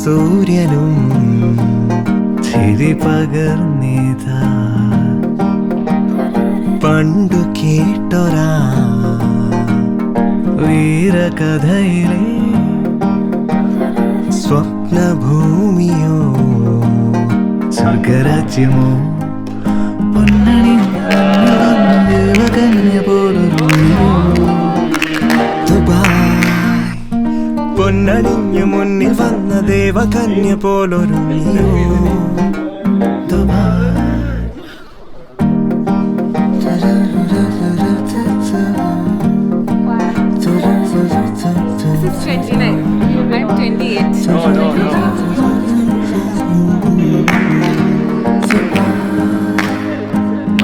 സൂര്യനും ചിരി പകർന്നിതാ പണ്ടു കേട്ടൊരാ വീരകഥയിലെ സ്വപ്നഭൂമിയോ സ്വർഗരാജ്യമോ പൊന്നണി ദേവകന്യ പോലൊരു ദുബായ് പൊന്നണിഞ്ഞു മുന്നിൽ വന്ന ദേവകന്യ പോലൊരു Dubai. This is 29. I'm 28. No.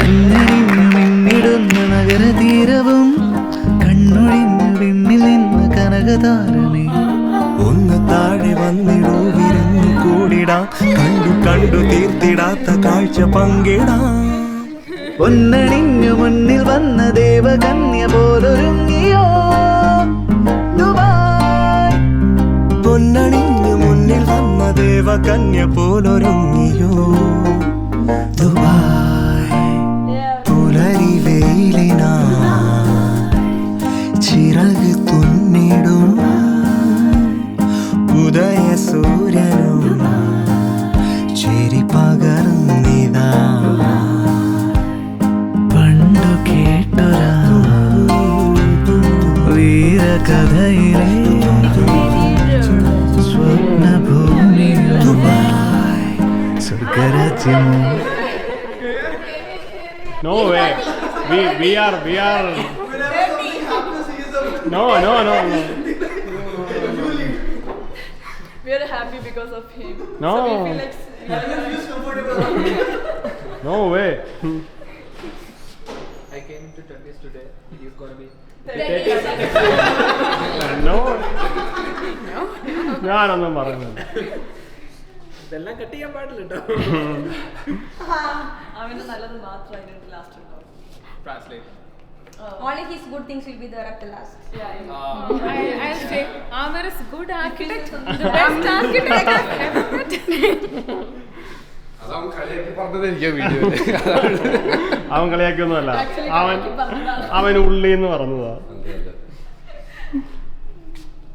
മിന്നിടുന്ന നഗരതീരവും കണ്ണൊഴിഞ്ഞു പിന്നിൽ നിന്ന് കനകതാരണി ഒന്ന് താഴെ വന്നിടൂ വിരുന്നു കൂടിടാം കണ്ടു തീർത്തിടാത്ത കാഴ്ച പങ്കിടാം പൊന്നണിഞ്ഞു മുന്നിൽ വന്ന ദേവകന്യ പോലൊരുങ്ങിയോ ദുബായ് പൊന്നണിഞ്ഞു മുന്നിൽ വന്ന ദേവകന്യ പോലൊരുങ്ങിയോ ദുബായ് പുലരി വെയിലിനാ ചിറക് തുന്നിടും ഉദയ സൂര്യനും ചിരി പകർന്നിതാ പണ്ടു കേട്ടൊരാ വീരകഥയിലെ Swapnabhoomi Dubai സ്വർഗരാജ്യമോ. No way. We are. No. We are happy because of him. No. So we feel like No way. I came to 20s today. He's gonna be. No. ഞാനൊന്നും പറയുന്നില്ല. ഇതെല്ലാം കട്ട് ചെയ്യാൻ പാടില്ല കേട്ടോ. അവന് നല്ലത് മാത്രമേ ലാസ്റ്റ് ഉണ്ടാവും. Translate. Only his good things will be there at the last. I'll say Amar is good architect, the best architect I've ever met. അതവൻ കളിയാക്കി പറഞ്ഞതായിരിക്കും വീഡിയോ. അവൻ കളിയാക്കിയൊന്നുമല്ല, അവൻ ഉള്ളിന്ന് പറഞ്ഞതാ.